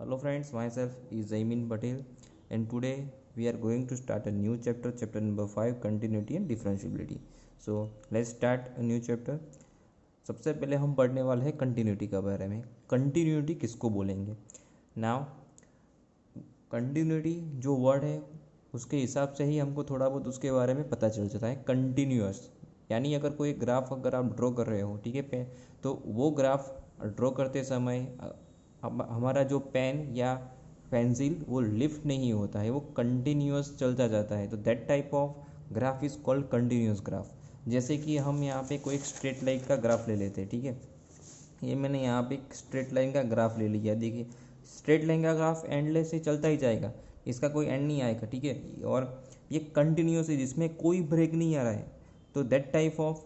Hello friends, myself is Zaimin Patel and today we are going to start a new chapter, chapter number 5, continuity and differentiability. So let's start a new chapter. सबसे पहले हम पढ़ने वाले हैं continuity के बारे में. Continuity किसको बोलेंगे? नाउ कंटिन्यूटी जो वर्ड है उसके हिसाब से ही हमको थोड़ा बहुत उसके बारे में पता चल जाता है. कंटिन्यूअस यानी अगर कोई ग्राफ अगर आप ड्रॉ कर रहे हो, ठीक है, तो वो ग्राफ ड्रॉ करते समय हमारा जो पेन या पेंसिल वो लिफ्ट नहीं होता है, वो कंटिन्यूअस चलता जाता है. तो that type of graph is called continuous graph. जैसे कि हम यहाँ पे कोई एक स्ट्रेट लाइन का ग्राफ ले लेते हैं, ठीक है. ये मैंने यहाँ पे एक स्ट्रेट लाइन का ग्राफ ले लिया. देखिए स्ट्रेट लाइन का ग्राफ एंडलेस से चलता ही जाएगा, इसका कोई एंड नहीं आएगा, ठीक है. और ये कंटिन्यूअस है जिसमें कोई ब्रेक नहीं आ रहा है. तो that type of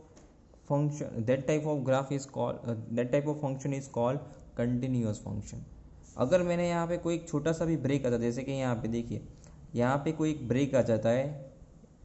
function, that type of graph is called, that type of function is called continuous function. अगर मैंने यहाँ पे कोई एक छोटा सा भी ब्रेक आता है, जैसे कि यहाँ पे देखिए यहाँ पे कोई एक ब्रेक आ जाता है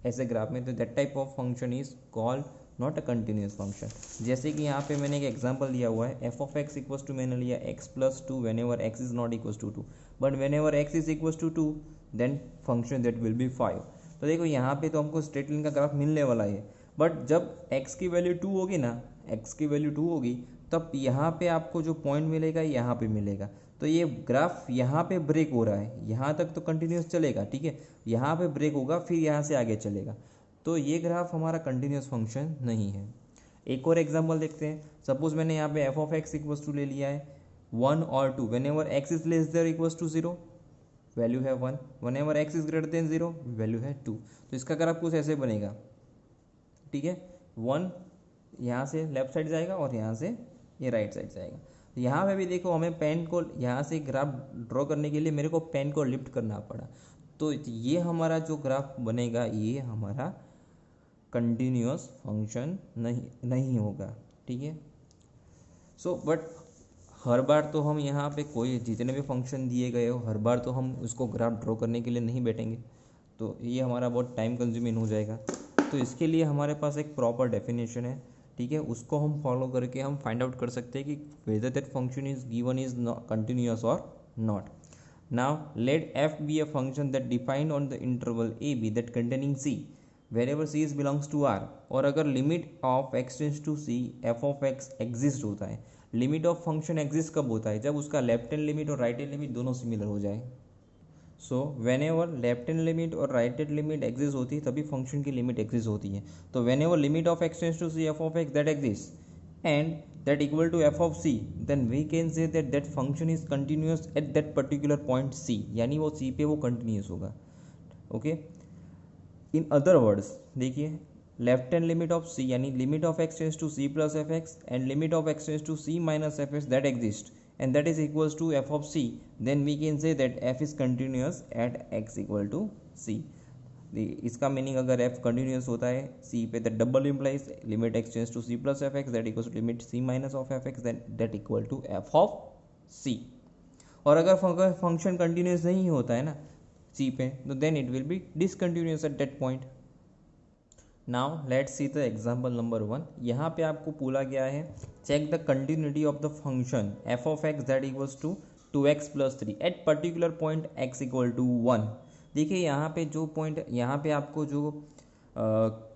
ऐसे ग्राफ में, तो that type of function is called not a continuous function. जैसे कि यहाँ पे मैंने एक एग्जांपल लिया हुआ है, f of x equals to मैंने लिया x plus two whenever x is not equals to two, but whenever x is equals to two then function that will be 5. तो देखो यहाँ पे तो हमको स्ट्रेट लाइन का graph मिलने वाला है, बट जब x की वैल्यू 2 होगी ना, x की वैल्यू 2 होगी तब यहाँ पे आपको जो पॉइंट मिलेगा यहाँ पे मिलेगा. तो ये ग्राफ यहाँ पे ब्रेक हो रहा है, यहाँ तक तो कंटिन्यूस चलेगा, ठीक है, यहाँ पे ब्रेक होगा फिर यहाँ से आगे चलेगा. तो ये ग्राफ हमारा कंटिन्यूस फंक्शन नहीं है. एक और एग्जांपल देखते हैं. सपोज मैंने यहाँ पे f of x equals to ले लिया है 1 और 2. Whenever x is less than equals to 0 value है 1, whenever x is greater than 0 value है 2. तो इसका ग्राफ कुछ ऐसे बनेगा, ठीक है. 1 यहाँ से लेफ्ट साइड जाएगा और यहाँ से ये राइट साइड जाएगा. तो यहाँ पे भी देखो हमें पेन को यहाँ से ग्राफ ड्रॉ करने के लिए मेरे को पेन को लिफ्ट करना पड़ा. तो ये हमारा जो ग्राफ बनेगा ये हमारा कंटिन्यूअस फंक्शन नहीं होगा, ठीक है. सो बट हर बार तो हम यहाँ पे कोई जितने भी फंक्शन दिए गए हो हर बार तो हम उसको ग्राफ ड्रॉ करने के लिए नहीं बैठेंगे, तो ये हमारा बहुत टाइम कंज्यूमिंग हो जाएगा. तो इसके लिए हमारे पास एक प्रॉपर डेफिनेशन है, ठीक है, उसको हम फॉलो करके हम फाइंड आउट कर सकते हैं कि whether that function is given is continuous और not. Now let f be a function that defined on the interval a b that containing c wherever c is belongs to r. और अगर limit of x tends to c f of x exist होता है. Limit of function exist कब होता है? जब उसका left hand limit और राइट हैंड लिमिट दोनों सिमिलर हो जाए. So when ever left hand limit और राइट हैंड लिमिट एग्जिस्ट होती है तभी फंक्शन की लिमिट एग्जिस्ट होती है. तो whenever limit of x tends to c f of x that exist and that equal to f of c, then we can say that that function is continuous at that particular point c. यानी वो c पे वो continuous होगा. Okay, in other words देखिए left hand limit of c यानी limit of x tends to c plus f x and limit of x tends to c minus f x that exist and that is equals to f of c, then we can say that f is continuous at x equal to c. इसका meaning अगर f continuous होता है c पे that double implies limit x tends to c plus f x that equals to limit c minus of f x that equal to f of c. और अगर function continuous नहीं होता है ना c पे, तो then it will be discontinuous at that point. Now let's see the example number 1. यहाँ पे आपको बोला गया है check the continuity of the function f of x that equals to 2x plus 3 at particular point x equal to 1. देखिए यहाँ पे जो पॉइंट, यहाँ पे आपको जो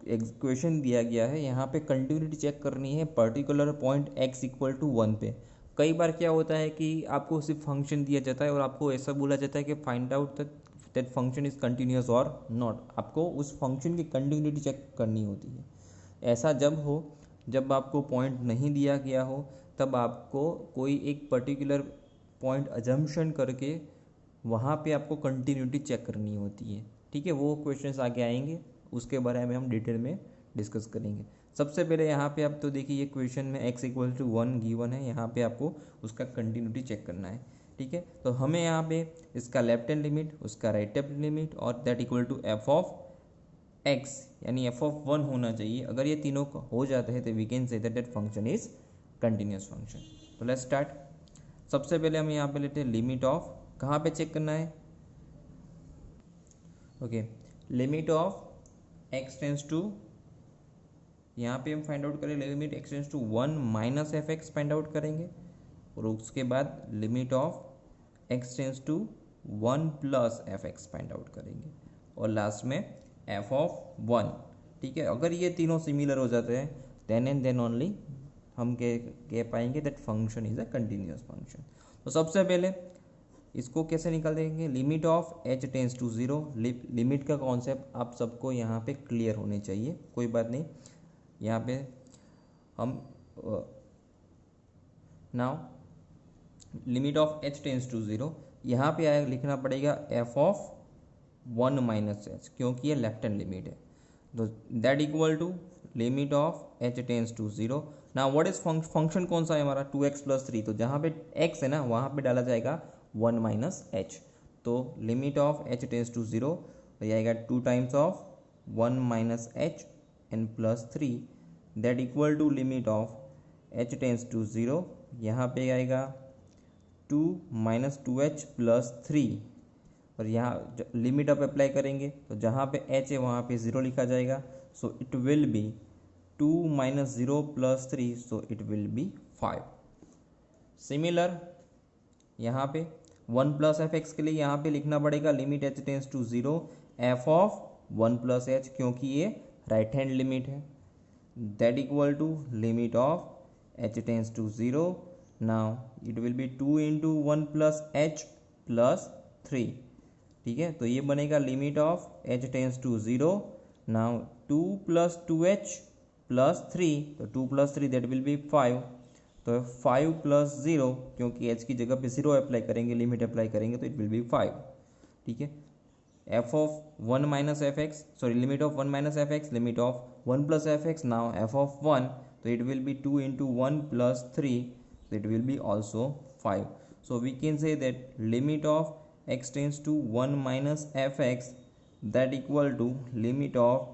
इक्वेशन दिया गया है यहाँ पे कंटिन्यूटी चेक करनी है particular point x equal to 1 पे. कई बार क्या होता है कि आपको सिर्फ फंक्शन दिया जाता है और आपको ऐसा बोला जाता है कि find out that function is continuous और नॉट. आपको उस फंक्शन की कंटिन्यूटी चेक करनी होती है. ऐसा जब हो जब आपको पॉइंट नहीं दिया गया हो तब आपको कोई एक पर्टिकुलर पॉइंट अजम्पशन करके वहाँ पे आपको कंटिन्यूटी चेक करनी होती है, ठीक है. वो क्वेश्चंस आगे आएंगे, उसके बारे में हम डिटेल में डिस्कस करेंगे. सबसे पहले यहाँ पे आप तो देखिए ये क्वेश्चन में x इक्वल टू 1 गिवन है, यहाँ पे आपको उसका कंटिन्यूटी चेक करना है, ठीक है. तो हमें यहाँ पे इसका लेफ्ट हैंड लिमिट, उसका राइट हैंड लिमिट और that equal to f of x यानी एफ ऑफ 1 होना चाहिए. अगर ये तीनों हो जाते हैं तो we can say that function is continuous function. तो लेट्स स्टार्ट. सबसे पहले हम यहाँ पे लेते हैं लिमिट ऑफ, कहाँ पे चेक करना है? Okay, limit of x tends to, यहाँ पे हम फाइंड आउट करें limit x tends to 1 minus f x find out करेंगे. और उसके बाद limit of x tends to 1 plus f x find out करेंगे, और लास्ट में एफ ऑफ 1। ठीक है, अगर ये तीनों सिमिलर हो जाते हैं देन एंड देन ओनली हम कह पाएंगे that function is a continuous function. तो सबसे पहले इसको कैसे निकाल देंगे, limit of h tends to zero. लिमिट का कॉन्सेप्ट आप सबको यहाँ पे क्लियर होने चाहिए, कोई बात नहीं। यहाँ पे हम now limit of h tends to zero, यहाँ पे आया लिखना पड़ेगा एफ ऑफ 1 माइनस एच, क्योंकि ये लेफ्ट हैंड लिमिट है। तो that equal to limit of h tends to zero. ना व्हाट इज फंक्शन कौन सा है हमारा, 2x प्लस 3, तो जहाँ पे x है ना वहाँ पे डाला जाएगा 1 माइनस एच। तो limit of h tends to zero तो ये आएगा 2 times of 1 minus h and plus 3, that equal to limit of h tends to zero, यहाँ पे आएगा 2 माइनस 2h प्लस 3, और यहाँ लिमिट आप अप्लाई करेंगे तो जहाँ पे h है वहाँ पे 0 लिखा जाएगा, सो it will be 2 minus 0 plus 3, so it will be 5। Similar यहाँ पे 1 प्लस एफ एक्स के लिए यहाँ पे लिखना पड़ेगा limit h tends to 0 f of 1 plus h, क्योंकि ये राइट हैंड लिमिट है, that equal to limit of h tends to 0, now it will be 2 into 1 plus h plus 3। ठीक है, तो ये बनेगा limit of h tends to 0, now 2 plus 2h plus 3, तो 2 plus 3 that will be 5, तो 5 plus 0, क्योंकि h की जगह पे 0 अप्लाई करेंगे, लिमिट अप्लाई करेंगे तो इट विल बी 5। ठीक है, f of 1 minus f x, sorry limit of 1 minus f x, limit of 1 plus f x, now F of 1, तो it will be 2 into 1 plus 3, so it will be also 5. So we can say that limit of x tends to 1 minus fx, that equal to limit of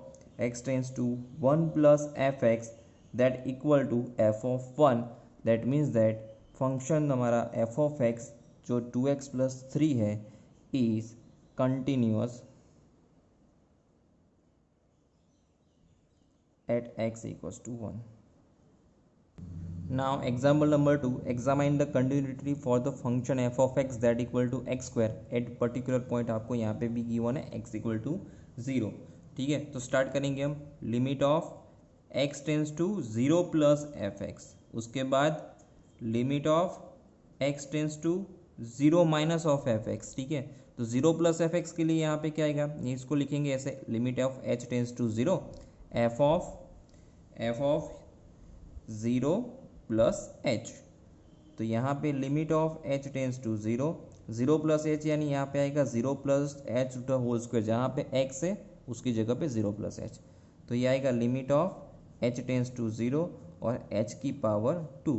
x tends to 1 plus fx, that equal to f of 1. that means that function हमारा f of x जो 2x plus 3 है is continuous at x equals to 1. Now example number 2, examine the continuity for the function f of x that equal to x square at particular point, आपको यहाँ पे भी given है x equal to 0। ठीक है, तो start करेंगे हम limit of x tends to 0 plus f x, उसके बाद limit of x tends to 0 minus of f x. ठीक है, तो 0 प्लस एफ एक्स के लिए यहाँ पे क्या आएगा, ये इसको लिखेंगे ऐसे limit of h tends to 0 f of 0 plus h, तो यहाँ पे limit of h tends to 0, 0 plus h यानी यहाँ पे आएगा 0 plus h the whole square, जहाँ पे एक्स है उसकी जगह पे 0 प्लस एच, तो ये आएगा limit of h tends to 0 और एच की पावर 2,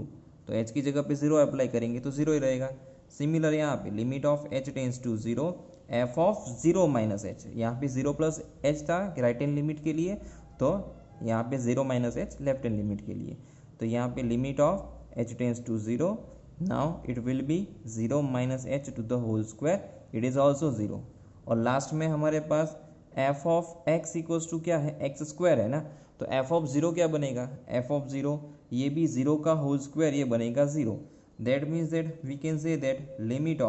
तो एच की जगह पे 0 अप्लाई करेंगे तो 0 ही रहेगा। सिमिलर यहाँ पे limit of h tends to 0 f of 0 minus h, यहाँ पे 0 प्लस एच था राइट हैंड लिमिट के लिए, तो यहाँ पे 0 minus h left hand limit के लिए, तो यहाँ पे limit of h tends to 0, now it will be 0 minus h to the whole square, it is also 0, और लास्ट में हमारे पास f of x equals to क्या है, x स्क्वायर है ना, तो f ऑफ 0 क्या बनेगा, f ऑफ 0 ये भी 0 का होल स्क्वायर, ये बनेगा 0, that means that we can say that limit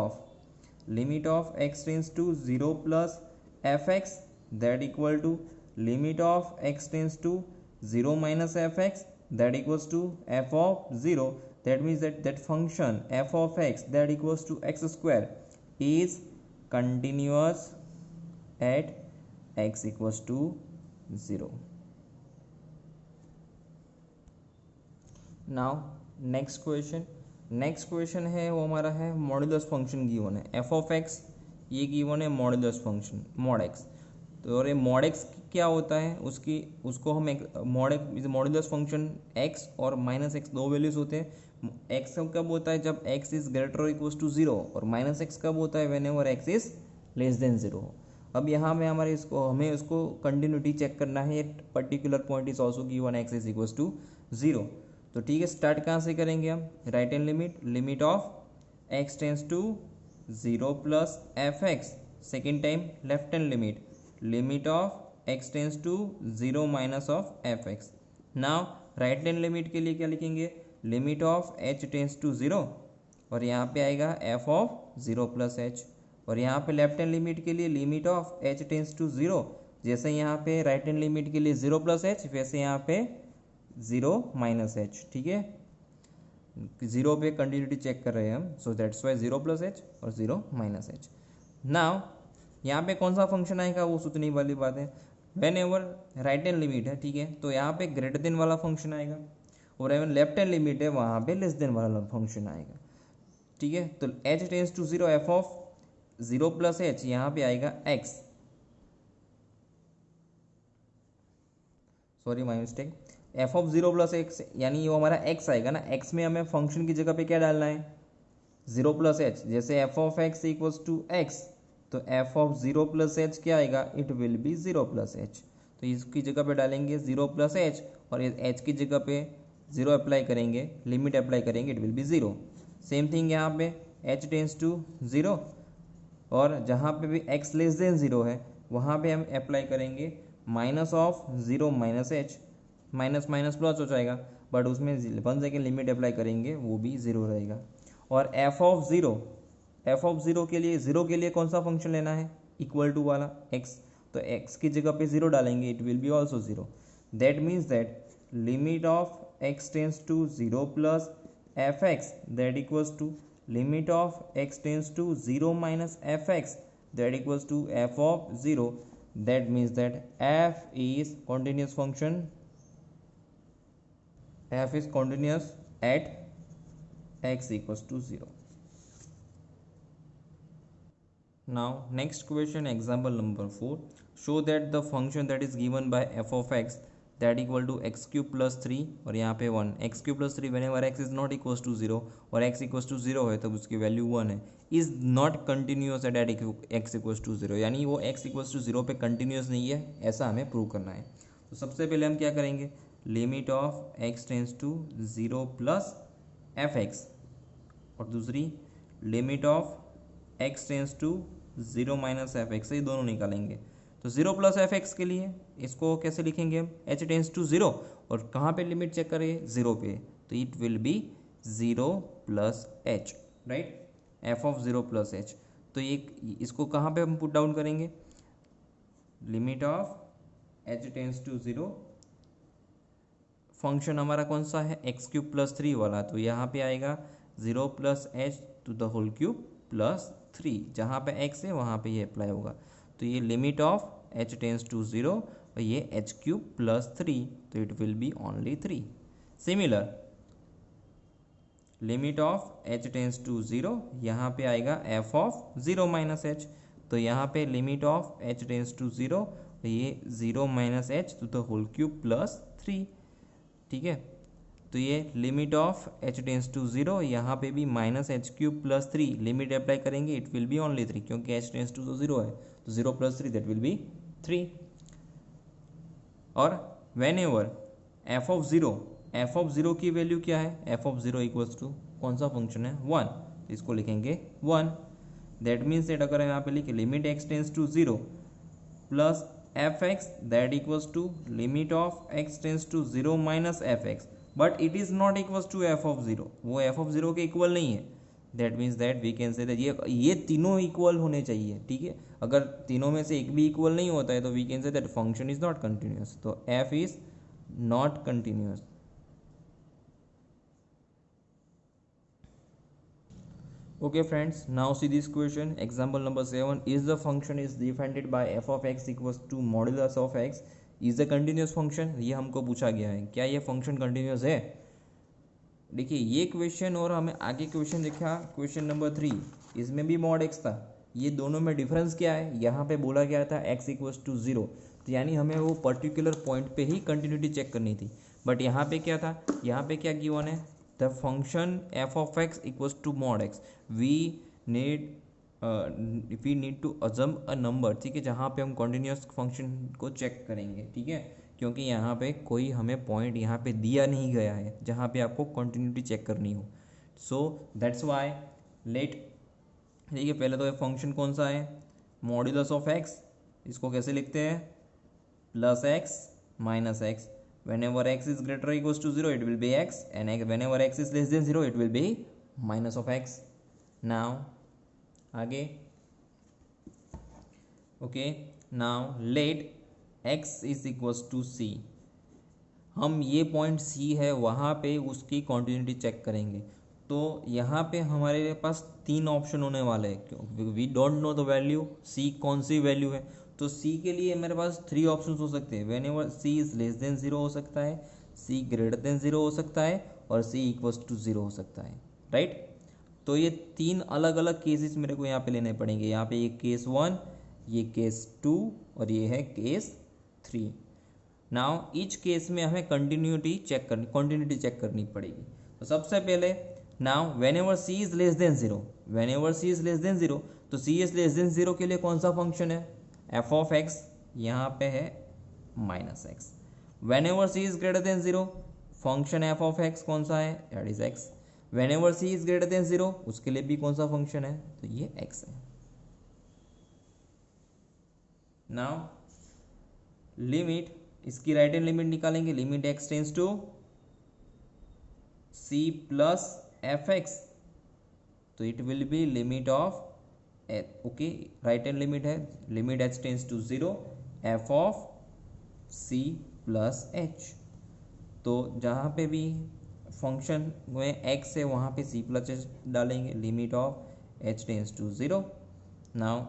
of x tends to 0 plus f x, that equal to limit of x tends to 0 minus f x, that equals to f of 0, that means that function f of x that equals to x square is continuous at x equals to 0. Now next question है वो हमारा है modulus function given है f of x, ये given है modulus function mod x, तो और ये मॉड एक्स क्या होता है उसको हम मॉड्यूलस फंक्शन एक्स और माइनस एक्स दो वैल्यूज होते हैं। एक्स कब होता है, जब एक्स इज ग्रेटर और इक्वल्स टू 0, और माइनस एक्स कब होता है, when ever x is less than 0। अब यहाँ में हमें उसको कंटिन्यूटी चेक करना है, particular point is also given x is equals to 0। तो ठीक है, स्टार्ट कहाँ से करेंगे हम, right hand limit of x tends to 0 plus f x, second time left hand limit of x tends to 0 minus of f x. Now right hand limit के लिए क्या लिखेंगे, limit of h tends to 0, और यहाँ पे आएगा f of 0 plus h. और यहाँ पे लेफ्ट हैंड लिमिट के लिए limit of h tends to 0, जैसे यहाँ पे राइट हैंड लिमिट के लिए 0 प्लस एच, वैसे यहाँ पे 0 माइनस एच। ठीक है, 0 पे कंटिन्यूटी चेक कर रहे हैं हम, so that's why 0 plus h और 0 माइनस एच। नाउ यहाँ पे कौन सा फंक्शन आएगा वो सोचने वाली बात है। When ever right hand limit है, ठीक है, तो यहाँ पे ग्रेटर देन वाला फंक्शन आएगा, और एवन लेफ्ट हैंड लिमिट है वहाँ पे लेस देन वाला फंक्शन आएगा। ठीक है, तो h tends to 0, f of 0 plus h यहाँ पे आएगा x, sorry my mistake, f of 0 plus x, यानी ये हमारा एक्स आएगा ना। एक्स में हमें फंक्शन की जगह पे क्या डालना है, 0 प्लस एच। जैसे f of x equals to x, तो एफ ऑफ 0 प्लस एच क्या आएगा, it will be 0 plus h. तो इसकी जगह पे डालेंगे 0 प्लस एच, और एच की जगह पे 0 अप्लाई करेंगे, लिमिट अप्लाई करेंगे, it will be 0। Same thing यहाँ पे एच टेंस टू 0, और जहाँ पे भी एक्स लेस देन 0 है वहाँ पे हम अप्लाई करेंगे minus of 0 minus H, minus minus plus हो जाएगा, बट उसमें 1 सेकेंड लिमिट अप्लाई करेंगे, वो भी 0 रहेगा। और एफ ऑफ 0 के लिए, 0 के लिए कौन सा फंक्शन लेना है, इक्वल टू वाला एक्स, तो एक्स की जगह पे 0 डालेंगे, it will be also 0। That means that limit of x tends to 0 plus f x that equals to limit of x tends to 0 minus fx that equals to f of 0. That means that f is continuous function, f is continuous at x equals to 0. Now next question, example number 4. Show that the function that is given by f of x that equal to x cube plus 3 और यहाँ पे 1, x cube plus 3 whenever x is not equals to 0 और x equals to 0 है तब उसकी value 1 है, is not continuous at x equals to 0, यानी वो x equals to 0 पे कंटिन्यूस नहीं है, ऐसा हमें प्रूव करना है। तो सबसे पहले हम क्या करेंगे, limit of x tends to 0 plus f x, और दूसरी limit of x tends to 0 minus f x, ये दोनों निकालेंगे। तो 0 प्लस एफ एक्स के लिए इसको कैसे लिखेंगे हम, एच टेंस टू 0, और कहाँ पे लिमिट चेक करें, 0 पे, तो it will be 0 plus h, right, f of 0 plus h. तो ये इसको कहाँ पे हम पुट डाउन करेंगे, limit of h tends to 0, function हमारा कौन सा है, एक्स क्यूब प्लस 3 वाला, तो यहाँ पे आएगा 0 plus h to the whole cube plus 3, जहाँ पे एक्स है वहाँ पे ये अप्लाई होगा। तो ये limit of h tends to 0 और ये एच क्यूब प्लस 3, तो it will be only 3। Similar limit of h tends to 0, यहाँ पे आएगा एफ ऑफ 0 माइनस एच, तो यहाँ पे limit of h tends to 0, ये 0 minus h to the whole cube plus 3। ठीक है, तो ये limit of h tends to 0, यहाँ पे भी minus h cube plus 3, limit apply करेंगे, इट विल बी ओनली 3, क्योंकि एच टेंस टू तो 0 है, तो 0 प्लस 3 दैट विल बी 3। और वेन एवर एफ ऑफ 0 की वैल्यू क्या है, एफ ऑफ 0 इक्वल्स टू कौन सा फंक्शन है, 1, तो इसको लिखेंगे 1। दैट मीन्स दैट अगर हम यहाँ पे लिखे limit x tends to 0 plus f x that equals to limit of x tends to 0 minus f x, but it is not equals to f of 0, वो एफ ऑफ 0 के equal नहीं है। That means that we can say that ये तीनों equal होने चाहिए। ठीक है, अगर तीनों में से एक भी इक्वल नहीं होता है तो we can say that function is not continuous, तो f is not continuous. Okay friends, now see this question, example number 7, is the function is defined by f of x equals to modulus of x is a continuous function। ये हमको पूछा गया है, क्या ये function continuous है। देखिए ये क्वेश्चन और हमें आगे क्वेश्चन देखा, क्वेश्चन नंबर 3, इसमें भी मॉड एक्स था, ये दोनों में डिफरेंस क्या है, यहाँ पे बोला गया था x इक्वल्स टू 0, तो यानी हमें वो पर्टिकुलर पॉइंट पे ही कंटिन्यूटी चेक करनी थी, बट यहाँ पे क्या था, यहाँ पे क्या गिवन है, the function f of x equals to mod x, we need to assume a number. ठीक है, जहाँ पे हम कॉन्टिन्यूस फंक्शन को चेक करेंगे। ठीक है, क्योंकि यहाँ पे कोई हमें पॉइंट यहाँ पे दिया नहीं गया है जहाँ पे आपको कंटिन्यूटी चेक करनी हो, सो दैट्स वाई लेट। ठीक है, पहले तो ये फंक्शन कौन सा है, मॉड्यूलस ऑफ एक्स, इसको कैसे लिखते हैं, plus x minus x, whenever x is greater or equals to 0 it will be x, and whenever x is less than 0 it will be minus of x. Now आगे okay, now let x is equals to c. हम ये point सी है वहाँ पे उसकी continuity check करेंगे। तो यहाँ पे हमारे पास तीन ऑप्शन होने वाले हैं, क्यों we don't know the value c कौन सी वैल्यू है। तो सी के लिए मेरे पास थ्री ऑप्शन हो सकते हैं, when ever see is less than zero हो सकता है, सी ग्रेटर देन ज़ीरो हो सकता है, और सी इक्वल्स टू ज़ीरो हो सकता है, राइट। तो ये तीन अलग अलग केसेस मेरे को यहाँ पे लेने पड़ेंगे। यहाँ पे ये केस 1, ये केस 2 और ये है केस 3। नाउ ईच केस में हमें कंटिन्यूटी चेक करनी पड़ेगी। तो सबसे पहले now when ever see is less than zero, when ever see is less than zero, तो सी इज लेस देन जीरो के लिए कौन सा फंक्शन है, एफ ऑफ एक्स, यहाँ पे है minus x. When ever see is greater than zero, function f of x कौन सा है, that is x. When ever see is greater than zero, उसके लिए भी कौन सा फंक्शन है, तो ये एक्स है। नाउ लिमिट, इसकी राइट हैंड लिमिट निकालेंगे, limit x tends to c plus f x, तो it will be limit of okay, right hand limit है, limit h tends to zero f of c plus h. तो जहाँ पे भी function में x है वहाँ पे सी प्लस एच डालेंगे, limit of h tends to zero, now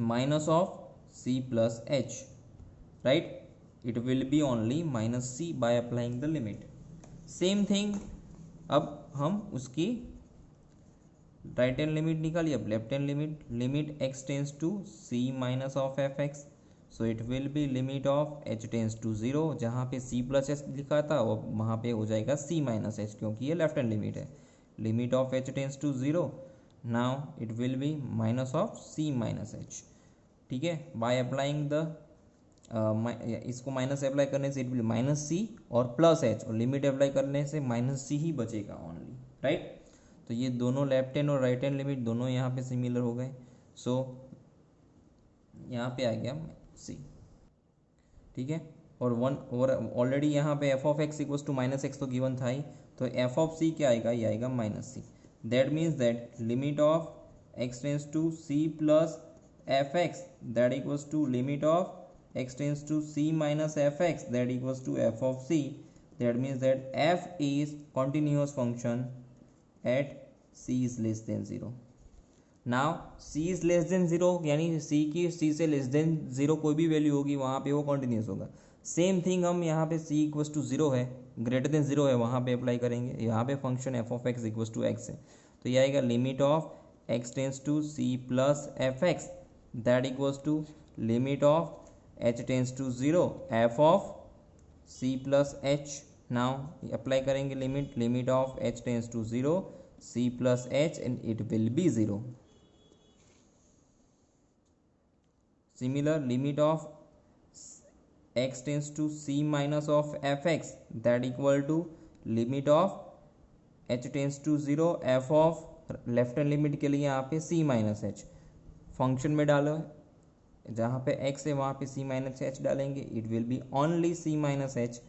minus of c plus h, right, it will be only minus c by applying the limit. same thing, अब हम उसकी राइट हैंड लिमिट निकालिए, अब left hand limit, limit x tends to c minus of f x, so it will be limit of h tends to zero, जहाँ पे c plus H लिखा था वो वहाँ पे हो जाएगा c माइनस एच, क्योंकि ये लेफ्ट हैंड लिमिट है, limit of h tends to zero, now it will be minus of c minus h, ठीक है। बाय अप्लाइंग द इसको माइनस अप्लाई करने से इट विल माइनस सी और प्लस एच, और लिमिट अप्लाई करने से माइनस सी ही बचेगा ओनली, राइट। तो ये दोनों लेफ्ट हैंड और राइट हैंड लिमिट दोनों यहाँ पे सिमिलर हो गए, सो यहाँ पे आ गया सी, ठीक है। और वन और ऑलरेडी यहाँ पे f of x equals to minus x तो गिवन था ही, तो एफ ऑफ सी क्या आएगा, ये आएगा minus c. That means that limit of x tends to c plus f x that equals to limit of x tends to c minus fx that equals to f of c. That means that f is continuous function at c is less than 0. Now c is less than 0 यानी c की c से less than 0 कोई भी value होगी वहाँ पे वो continuous होगा। सेम थिंग हम यहाँ पे c इक्वल्स टू 0 है, ग्रेटर देन 0 है, वहाँ पे अप्लाई करेंगे। यहाँ पे function f of x equals to x है, तो ये आएगा limit of x tends to c plus f x that equals to limit of h tends to 0 f of c plus h. Now apply करेंगे limit, limit of h tends to 0 c plus h and it will be 0। Similar limit of x tends to c minus of f x that equal to limit of h tends to 0 f of left hand limit के लिए यहाँ पे c minus H function में डालो, जहाँ पे x है वहाँ पे c माइनस एच डालेंगे, it will be only c minus h,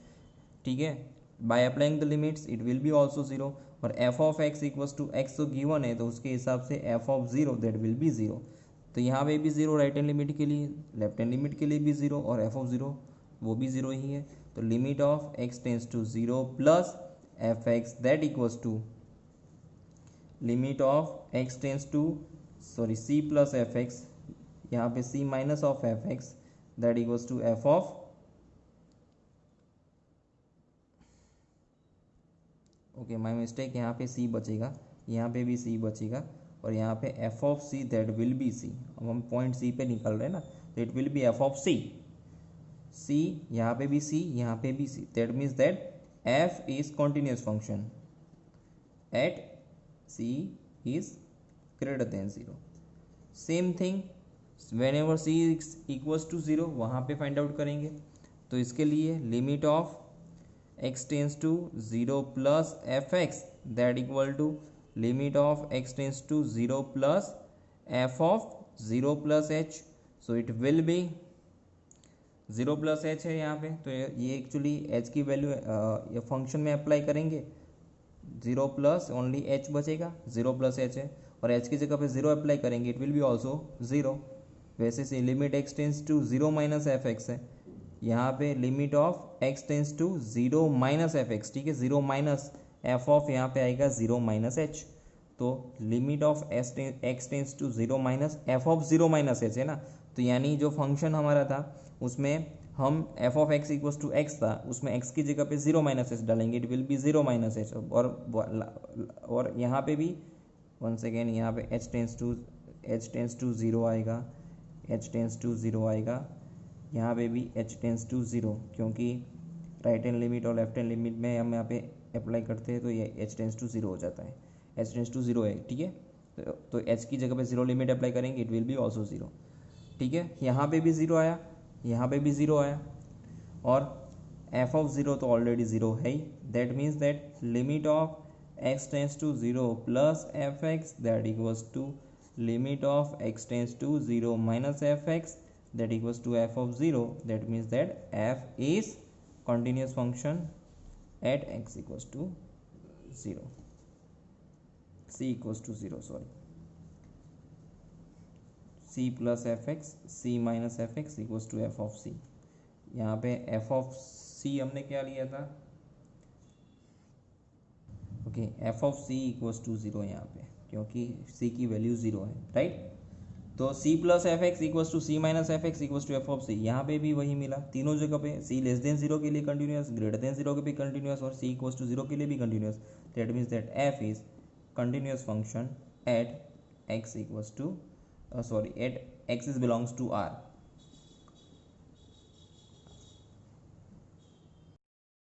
ठीक है। By applying the limits it will be also 0, और f of x equals to x तो गिवन है, तो उसके हिसाब से f of 0 that will be 0। तो यहाँ पे भी 0 राइट हैंड लिमिट के लिए, लेफ्ट हैंड लिमिट के लिए भी 0, और f ऑफ 0 वो भी 0 ही है। तो limit of x tends to 0 plus f x that equals to limit of x tends to c plus f x, यहाँ पे c minus of f x that equals to f of okay my mistake, यहाँ पे c बचेगा, यहाँ पे भी c बचेगा, और यहाँ पे f of c that will be c. अब हम पॉइंट c पे निकल रहे हैं ना, तो it will be f of c, c यहाँ पे भी c, यहाँ पे भी c, that means that f is continuous function at c is greater than 0। Same thing whenever c equals to 0 वहाँ पे फाइंड आउट करेंगे, तो इसके लिए limit of x tends to 0 plus f x that equal to limit of x tends to 0 plus f of 0 plus H, so it will be 0 plus H है यहाँ पे, तो ये एक्चुअली h की वैल्यू ये फंक्शन में apply करेंगे, 0 plus only h बचेगा, 0 प्लस एच है, और एच की जगह पे जीरो अप्लाई करेंगे, it will be also zero. वैसे से limit x tends to zero minus f x है, यहाँ पे limit of x tends to zero minus f x, ठीक है, जीरो माइनस एफ ऑफ यहाँ पे आएगा जीरो माइनस एच। तो limit of x tends to zero minus f of zero minus h है ना, तो यानी जो फंक्शन हमारा था उसमें हम f of x equals to x था, उसमें एक्स की जगह पे जीरो माइनस एच डालेंगे, it will be zero minus h. और यहाँ पे भी वन सेकेंड, यहाँ पे एच टेंस टू जीरो आएगा, एच टेंस टू जीरो आएगा, यहाँ पे भी एच टेंस टू जीरो, क्योंकि राइट हैंड लिमिट और लेफ्ट हैंड लिमिट में हम यहाँ पे अप्लाई करते हैं तो ये एच टेंस टू जीरो हो जाता है, एच टेंस टू जीरो है, ठीक है। तो एच की जगह पे जीरो लिमिट अप्लाई करेंगे, it will be also zero, ठीक है। यहाँ पे भी ज़ीरो आया, यहाँ पे भी ज़ीरो आया, और एफ ऑफ ज़ीरो तो ऑलरेडी ज़ीरो है ही, that means that limit of x tends to zero plus f x that equals to limit of x tends to zero minus f x that equals to f of 0, that means that f is continuous function at x equals to 0, c equals to 0, sorry, c plus fx, c minus fx equals to f of c। यहाँ पे f of c हमने क्या लिया था, okay, f of c equals to 0 यहाँ पे, क्योंकि c की वैल्यू 0 है, राइट। तो c plus f x equals to c minus f x equals to f of c, यहाँ पे भी वही मिला तीनों जगह पे, c लेस देन जीरो के लिए कंटिन्यूस, ग्रेटर देन जीरो के भी कंटिन्यूस, और c इक्वल्स टू जीरो के लिए भी continuous. That means that f is continuous function at x equals to at x is belongs to r,